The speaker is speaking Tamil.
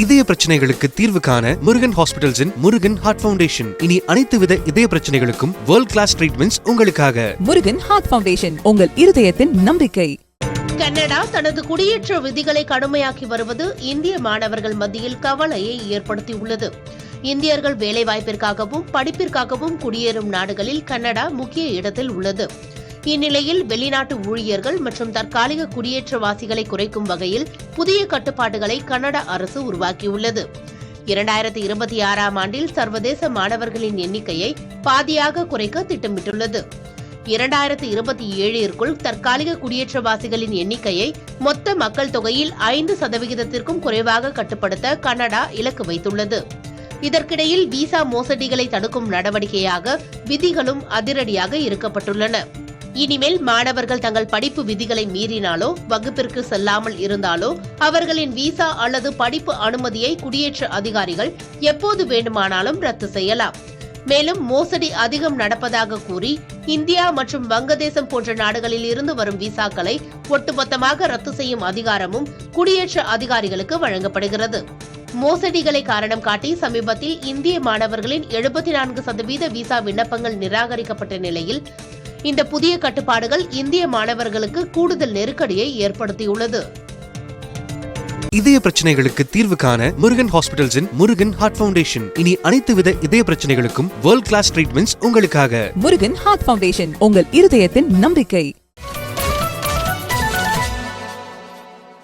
இதய பிரச்சனைகளுக்கு தீர்வு காண முருகன் ஹாஸ்பிடல்ஸின் முருகன் ஹார்ட் ஃபவுண்டேஷன். இனி அனைத்து வித இதய பிரச்சனைகளுக்கும் வேர்ல்ட் கிளாஸ் ட்ரீட்மெண்ட்ஸ் உங்களுக்காக. முருகன் ஹார்ட் ஃபவுண்டேஷன், உங்கள் இருதயத்தின் நம்பிக்கை. கனடா தனது குடியேற்ற விதிகளை கடுமையாக்கி வருவது இந்திய மாணவர்கள் மத்தியில் கவலையை ஏற்படுத்தியுள்ளது. இந்தியர்கள் வேலைவாய்ப்பிற்காகவும் படிப்பிற்காகவும் குடியேறும் நாடுகளில் கனடா முக்கிய இடத்தில் உள்ளது. இந்நிலையில் வெளிநாட்டு ஊழியர்கள் மற்றும் தற்காலிக குடியேற்றவாசிகளை குறைக்கும் வகையில் புதிய கட்டுப்பாடுகளை கனடா அரசு உருவாக்கியுள்ளது. 2026ஆம் ஆண்டில் சர்வதேச மாணவர்களின் எண்ணிக்கையை பாதியாக குறைக்க திட்டமிட்டுள்ளது. 2027ற்குள் தற்காலிக குடியேற்றவாசிகளின் எண்ணிக்கையை மொத்த மக்கள் தொகையில் 5% குறைவாக கட்டுப்படுத்த கனடா இலக்கு வைத்துள்ளது. இதற்கிடையில் விசா மோசடிகளை தடுக்கும் நடவடிக்கையாக விதிகளும் அதிரடியாக இருக்கப்பட்டுள்ளன. இனிமேல் மாணவர்கள் தங்கள் படிப்பு விதிகளை மீறினாலோ வகுப்பிற்கு செல்லாமல் இருந்தாலோ அவர்களின் விசா அல்லது படிப்பு அனுமதியை குடியேற்ற அதிகாரிகள் எப்போது வேண்டுமானாலும் ரத்து செய்யலாம். மேலும் மோசடி அதிகம் நடப்பதாக கூறி இந்தியா மற்றும் வங்கதேசம் போன்ற நாடுகளில் இருந்து வரும் விசாக்களை ஒட்டுமொத்தமாக ரத்து செய்யும் அதிகாரமும் குடியேற்ற அதிகாரிகளுக்கு வழங்கப்படுகிறது. மோசடிகளை காரணம் காட்டி சமீபத்தில் இந்திய மாணவர்களின் 74% விசா விண்ணப்பங்கள் நிராகரிக்கப்பட்ட நிலையில் இந்த புதிய கட்டுப்பாடுகள் இந்திய மாணவர்களுக்கு கூடுதல் நெருக்கடியை ஏற்படுத்தியுள்ளது. இதய பிரச்சனைகளுக்கு தீர்வு காண முருகன் ஹாஸ்பிடல்ஸின் முருகன் ஹார்ட் ஃபவுண்டேஷன். இனி அனைத்து வித இதய பிரச்சனைகளுக்கும் வேர்ல்ட் கிளாஸ் ட்ரீட்மெண்ட்ஸ் உங்களுக்காக. முருகன் ஹார்ட் ஃபவுண்டேஷன், உங்கள் இருதயத்தின் நம்பிக்கை.